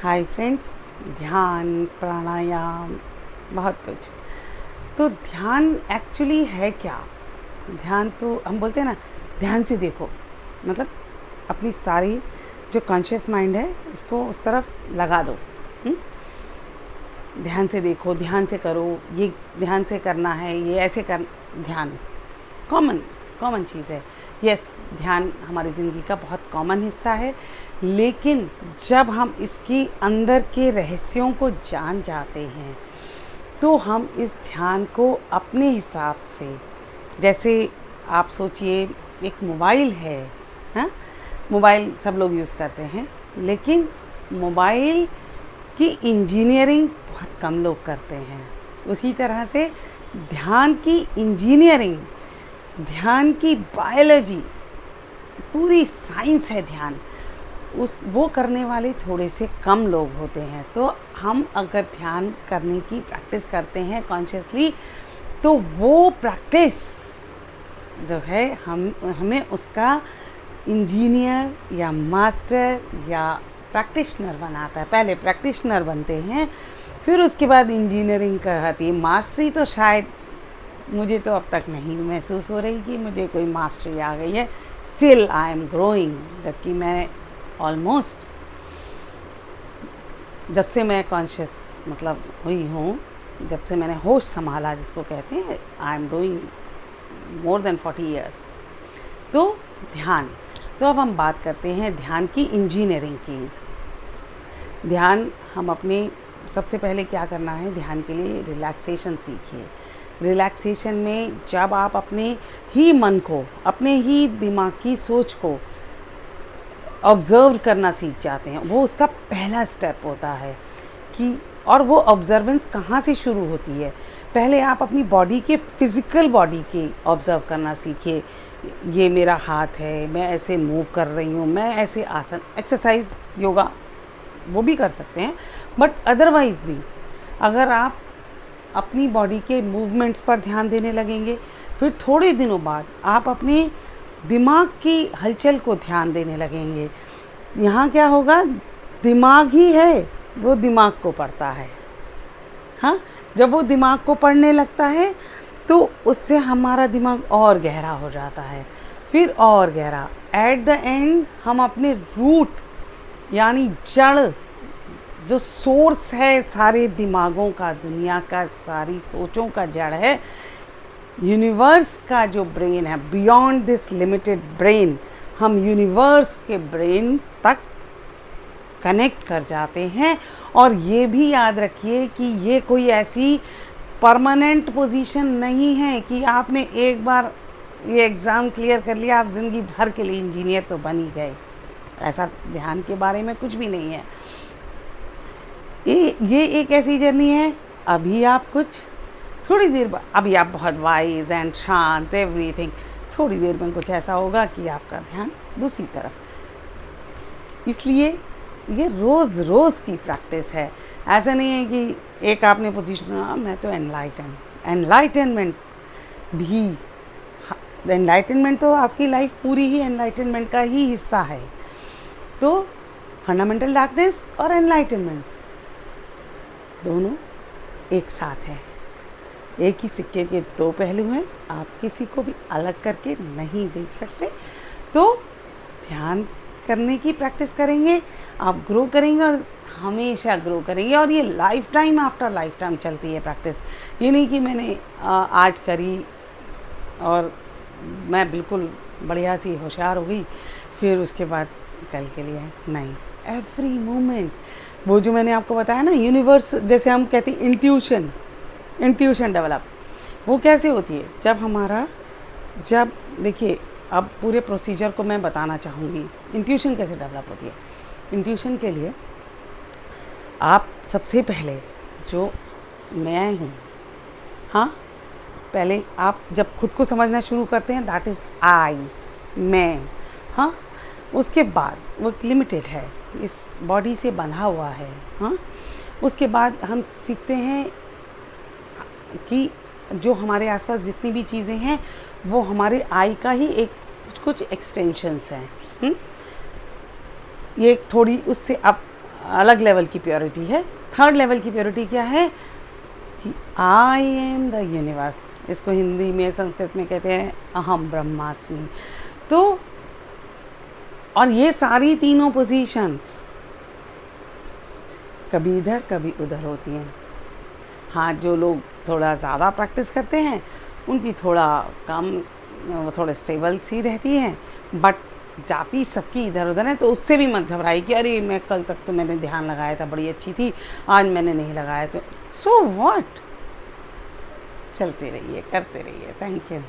Hi friends, ध्यान, प्राणायाम, बहुत कुछ। तो ध्यान एक्चुअली है क्या? ध्यान तो हम बोलते हैं ना, ध्यान से देखो, मतलब अपनी सारी जो कॉन्शियस माइंड है उसको उस तरफ लगा दो। हुँ? ध्यान से देखो, ध्यान से करो, ये ध्यान से करना है, ये ऐसे कर। ध्यान कॉमन कॉमन चीज़ है। यस, ध्यान हमारी ज़िंदगी का बहुत कॉमन हिस्सा है, लेकिन जब हम इसकी अंदर के रहस्यों को जान जाते हैं तो हम इस ध्यान को अपने हिसाब से, जैसे आप सोचिए एक मोबाइल है, हाँ, मोबाइल सब लोग यूज़ करते हैं, लेकिन मोबाइल की इंजीनियरिंग बहुत कम लोग करते हैं। उसी तरह से ध्यान की इंजीनियरिंग, ध्यान की बायोलॉजी, पूरी साइंस है ध्यान, वो करने वाले थोड़े से कम लोग होते हैं। तो हम अगर ध्यान करने की प्रैक्टिस करते हैं कॉन्शियसली, तो वो प्रैक्टिस जो है हमें उसका इंजीनियर या मास्टर या प्रैक्टिशनर बनाता है। पहले प्रैक्टिशनर बनते हैं, फिर उसके बाद इंजीनियरिंग कहती है। मास्टरी तो शायद मुझे तो अब तक नहीं महसूस हो रही कि मुझे कोई मास्टरी आ गई है। स्टिल आई एम ग्रोइंग, जबकि मैं ऑलमोस्ट, जब से मैं कॉन्शियस मतलब हुई हूँ, जब से मैंने होश संभाला जिसको कहते हैं, I am doing more than 40 years. तो ध्यान, तो अब हम बात करते हैं ध्यान की इंजीनियरिंग की। ध्यान हम अपने, सबसे पहले क्या करना है, ध्यान के लिए रिलैक्सेशन सीखिए। रिलैक्सेशन में जब आप अपने ही मन को, अपने ही दिमाग की सोच को ऑब्ज़र्व करना सीख जाते हैं, वो उसका पहला स्टेप होता है कि, और वो ऑब्जर्वेंस कहाँ से शुरू होती है? पहले आप अपनी बॉडी के, फिज़िकल बॉडी के ऑब्ज़र्व करना सीखिए। ये मेरा हाथ है, मैं ऐसे मूव कर रही हूँ, मैं ऐसे आसन, एक्सरसाइज, योगा वो भी कर सकते हैं, बट अदरवाइज़ भी अगर आप अपनी बॉडी के मूवमेंट्स पर ध्यान देने लगेंगे, फिर थोड़े दिनों बाद आप अपने दिमाग की हलचल को ध्यान देने लगेंगे। यहाँ क्या होगा, दिमाग ही है वो दिमाग को पढ़ता है। हाँ, जब वो दिमाग को पढ़ने लगता है तो उससे हमारा दिमाग और गहरा हो जाता है, फिर और गहरा। एट द एंड हम अपने रूट, यानी जड़, जो सोर्स है सारे दिमागों का, दुनिया का, सारी सोचों का जड़ है, यूनिवर्स का जो ब्रेन है, बियॉन्ड दिस लिमिटेड ब्रेन, हम यूनिवर्स के ब्रेन तक कनेक्ट कर जाते हैं। और ये भी याद रखिए कि ये कोई ऐसी परमानेंट पोजीशन नहीं है कि आपने एक बार ये एग्ज़ाम क्लियर कर लिया, आप ज़िंदगी भर के लिए इंजीनियर तो बन ही गए। ऐसा ध्यान के बारे में कुछ भी नहीं है। ये एक ऐसी जर्नी है, अभी आप कुछ, थोड़ी देर बाद, अभी आप बहुत वाइज एंड शांत, एवरीथिंग, थोड़ी देर में कुछ ऐसा होगा कि आपका ध्यान दूसरी तरफ। इसलिए ये रोज़ रोज़ की प्रैक्टिस है। ऐसा नहीं है कि एक आपने पोजीशन, मैं तो एनलाइटनमेंट भी, एनलाइटनमेंट तो आपकी लाइफ पूरी ही एनलाइटनमेंट का ही हिस्सा है। तो फंडामेंटल डार्कनेस और एनलाइटनमेंट दोनों एक साथ है, एक ही सिक्के के दो पहलू हैं, आप किसी को भी अलग करके नहीं देख सकते। तो ध्यान करने की प्रैक्टिस करेंगे, आप ग्रो करेंगे और हमेशा ग्रो करेंगे, और ये life time after life time चलती है प्रैक्टिस। ये नहीं कि मैंने आज करी और मैं बिल्कुल बढ़िया सी होशियार हो गई, फिर उसके बाद कल के लिए नहीं। एवरी मोमेंट, वो जो मैंने आपको बताया ना, यूनिवर्स, जैसे हम कहते हैं इंट्यूशन डेवलप, वो कैसे होती है? जब देखिए, अब पूरे प्रोसीजर को मैं बताना चाहूँगी, इंट्यूशन कैसे डेवलप होती है। इंट्यूशन के लिए आप सबसे पहले, जो मैं हूँ, हाँ, पहले आप जब खुद को समझना शुरू करते हैं, दैट इज़ आई, मैं, हाँ, उसके बाद वो लिमिटेड है, इस बॉडी से बंधा हुआ है, हाँ, उसके बाद हम सीखते हैं कि जो हमारे आसपास जितनी भी चीज़ें हैं वो हमारे आई का ही एक कुछ एक्सटेंशंस हैं। ये थोड़ी उससे अब अलग लेवल की प्योरिटी है। थर्ड लेवल की प्योरिटी क्या है कि आई एम द यूनिवर्स, इसको हिंदी में संस्कृत में कहते हैं अहम ब्रह्मास्मि। तो और ये सारी तीनों पोजीशंस कभी इधर कभी उधर होती हैं। हाँ, जो लोग थोड़ा ज़्यादा प्रैक्टिस करते हैं उनकी थोड़ा कम, वो थोड़े स्टेबल सी रहती हैं, बट जाती सबकी इधर उधर है। तो उससे भी मत घबराइए कि अरे मैं कल तक तो मैंने ध्यान लगाया था, बड़ी अच्छी थी, आज मैंने नहीं लगाया, तो सो व्हाट, चलते रहिए, करते रहिए। Thank you.